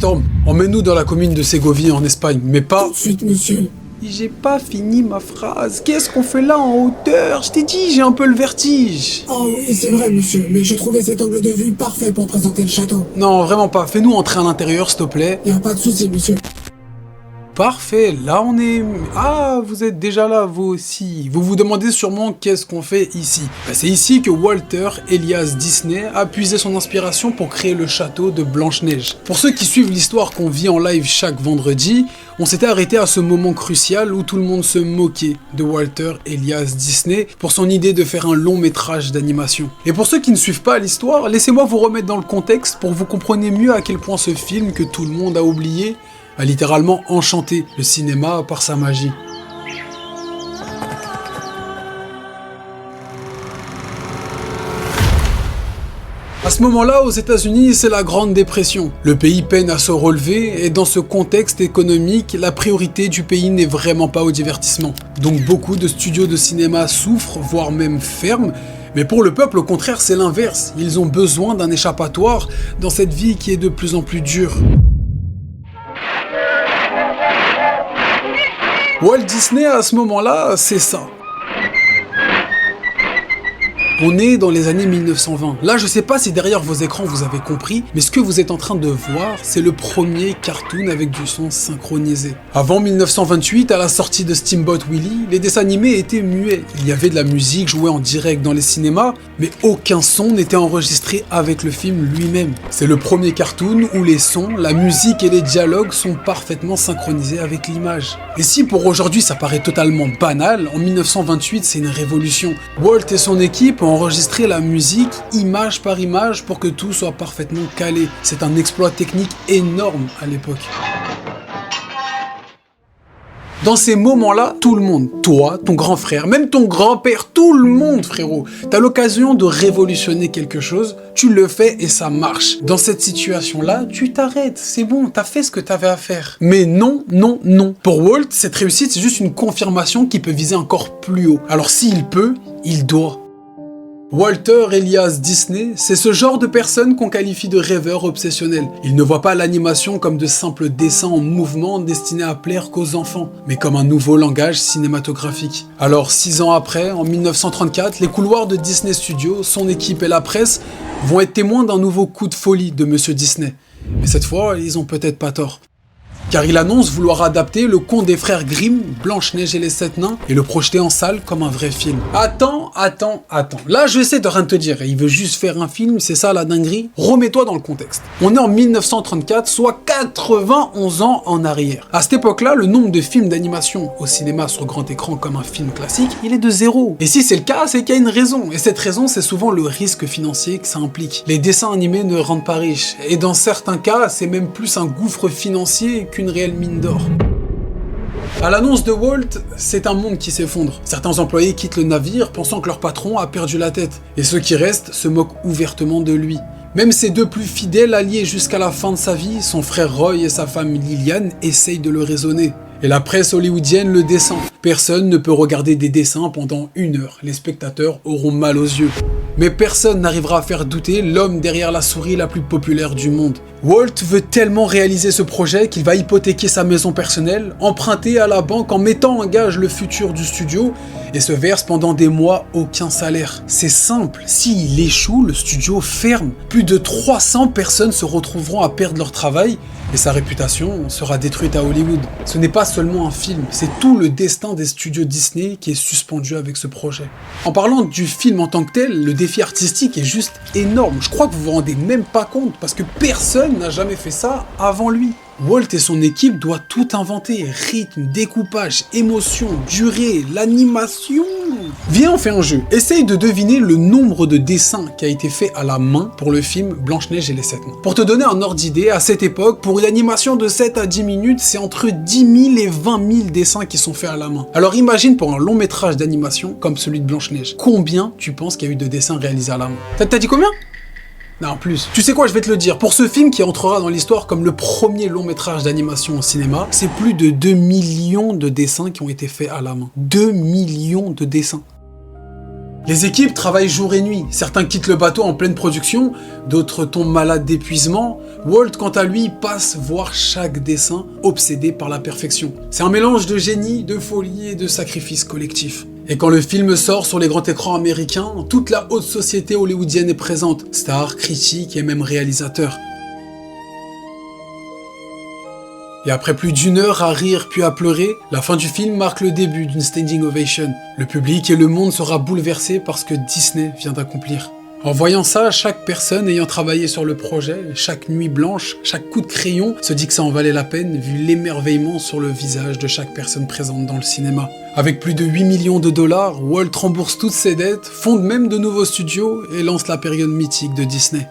Storm, emmène-nous dans la commune de Ségovie en Espagne, mais pas... Tout de suite, monsieur. J'ai pas fini ma phrase. Qu'est-ce qu'on fait là en hauteur? Je t'ai dit, j'ai un peu le vertige. Oh oui, c'est vrai, monsieur, mais j'ai trouvé cet angle de vue parfait pour présenter le château. Non, vraiment pas. Fais-nous entrer à l'intérieur, s'il te plaît. Y a pas de souci, monsieur. Parfait, là on est... Ah, vous êtes déjà là, vous aussi. Vous vous demandez sûrement qu'est-ce qu'on fait ici. C'est ici que Walter Elias Disney a puisé son inspiration pour créer le château de Blanche-Neige. Pour ceux qui suivent l'histoire qu'on vit en live chaque vendredi, on s'était arrêté à ce moment crucial où tout le monde se moquait de Walter Elias Disney pour son idée de faire un long métrage d'animation. Et pour ceux qui ne suivent pas l'histoire, laissez-moi vous remettre dans le contexte pour que vous compreniez mieux à quel point ce film que tout le monde a oublié a littéralement enchanté le cinéma par sa magie. À ce moment-là, aux États-Unis, c'est la Grande Dépression. Le pays peine à se relever et dans ce contexte économique, la priorité du pays n'est vraiment pas au divertissement. Donc beaucoup de studios de cinéma souffrent, voire même ferment. Mais pour le peuple, au contraire, c'est l'inverse. Ils ont besoin d'un échappatoire dans cette vie qui est de plus en plus dure. Walt Disney, à ce moment-là, c'est ça. On est dans les années 1920. Là, je sais pas si derrière vos écrans vous avez compris, mais ce que vous êtes en train de voir, c'est le premier cartoon avec du son synchronisé. Avant 1928, à la sortie de Steamboat Willie, les dessins animés étaient muets. Il y avait de la musique jouée en direct dans les cinémas, mais aucun son n'était enregistré avec le film lui-même. C'est le premier cartoon où les sons, la musique et les dialogues sont parfaitement synchronisés avec l'image. Et si pour aujourd'hui ça paraît totalement banal, en 1928 c'est une révolution. Walt et son équipe ont enregistrer la musique image par image pour que tout soit parfaitement calé. C'est un exploit technique énorme à l'époque. Dans ces moments-là, tout le monde, toi, ton grand frère, même ton grand-père, tout le monde, frérot, t'as l'occasion de révolutionner quelque chose, tu le fais et ça marche. Dans cette situation-là, tu t'arrêtes, c'est bon, t'as fait ce que t'avais à faire. Mais non, non, non. Pour Walt, cette réussite, c'est juste une confirmation qu'il peut viser encore plus haut. Alors s'il peut, il doit. Walter Elias Disney, c'est ce genre de personne qu'on qualifie de rêveur obsessionnel. Il ne voit pas l'animation comme de simples dessins en mouvement destinés à plaire qu'aux enfants, mais comme un nouveau langage cinématographique. Alors 6 ans après, en 1934, les couloirs de Disney Studios, son équipe et la presse vont être témoins d'un nouveau coup de folie de Monsieur Disney. Mais cette fois, ils ont peut-être pas tort. Car il annonce vouloir adapter le conte des frères Grimm, Blanche-Neige et les 7 nains, et le projeter en salle comme un vrai film. Attends. Là, je sais de rien te dire, il veut juste faire un film, c'est ça la dinguerie? Remets-toi dans le contexte. On est en 1934, soit 91 ans en arrière. À cette époque-là, le nombre de films d'animation au cinéma sur grand écran comme un film classique, il est de 0. Et si c'est le cas, c'est qu'il y a une raison. Et cette raison, c'est souvent le risque financier que ça implique. Les dessins animés ne rendent pas riches. Et dans certains cas, c'est même plus un gouffre financier qu'une réelle mine d'or. À l'annonce de Walt, c'est un monde qui s'effondre. Certains employés quittent le navire pensant que leur patron a perdu la tête. Et ceux qui restent se moquent ouvertement de lui. Même ses deux plus fidèles alliés jusqu'à la fin de sa vie, son frère Roy et sa femme Lillian, essayent de le raisonner. Et la presse hollywoodienne le descend. Personne ne peut regarder des dessins pendant 1 heure. Les spectateurs auront mal aux yeux. Mais personne n'arrivera à faire douter l'homme derrière la souris la plus populaire du monde. Walt veut tellement réaliser ce projet qu'il va hypothéquer sa maison personnelle, emprunter à la banque en mettant en gage le futur du studio et se verse pendant des mois aucun salaire. C'est simple, s'il échoue, le studio ferme. Plus de 300 personnes se retrouveront à perdre leur travail et sa réputation sera détruite à Hollywood. Ce n'est pas seulement un film, c'est tout le destin des studios Disney qui est suspendu avec ce projet. En parlant du film en tant que tel, le défi artistique est juste énorme. Je crois que vous vous rendez même pas compte parce que personne n'a jamais fait ça avant lui. Walt et son équipe doivent tout inventer, rythme, découpage, émotion, durée, l'animation. Viens, on fait un jeu. Essaye de deviner le nombre de dessins qui a été fait à la main pour le film Blanche-Neige et les 7 nains. Pour te donner un ordre d'idée, à cette époque, pour une animation de 7 à 10 minutes, c'est entre 10 000 et 20 000 dessins qui sont faits à la main. Alors imagine pour un long métrage d'animation comme celui de Blanche-Neige, combien tu penses qu'il y a eu de dessins réalisés à la main? T'as dit combien? Non, plus. Tu sais quoi, je vais te le dire. Pour ce film qui entrera dans l'histoire comme le premier long métrage d'animation au cinéma, c'est plus de 2 millions de dessins qui ont été faits à la main. 2 millions de dessins. Les équipes travaillent jour et nuit. Certains quittent le bateau en pleine production, d'autres tombent malades d'épuisement. Walt, quant à lui, passe voir chaque dessin, obsédé par la perfection. C'est un mélange de génie, de folie et de sacrifice collectif. Et quand le film sort sur les grands écrans américains, toute la haute société hollywoodienne est présente, stars, critiques et même réalisateurs. Et après plus d'1 heure à rire puis à pleurer, la fin du film marque le début d'une standing ovation. Le public et le monde sera bouleversé par ce que Disney vient d'accomplir. En voyant ça, chaque personne ayant travaillé sur le projet, chaque nuit blanche, chaque coup de crayon se dit que ça en valait la peine vu l'émerveillement sur le visage de chaque personne présente dans le cinéma. Avec plus de 8 millions de dollars, Walt rembourse toutes ses dettes, fonde même de nouveaux studios et lance la période mythique de Disney.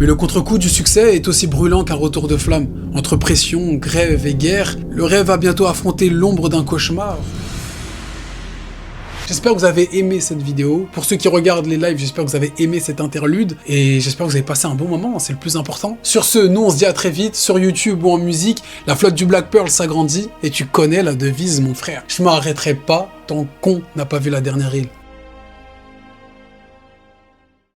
Mais le contre-coup du succès est aussi brûlant qu'un retour de flamme. Entre pression, grève et guerre, le rêve va bientôt affronter l'ombre d'un cauchemar. J'espère que vous avez aimé cette vidéo. Pour ceux qui regardent les lives, j'espère que vous avez aimé cet interlude. Et j'espère que vous avez passé un bon moment, c'est le plus important. Sur ce, nous on se dit à très vite, sur YouTube ou en musique. La flotte du Black Pearl s'agrandit. Et tu connais la devise, mon frère. Je m'arrêterai pas tant qu'on n'a pas vu la dernière île.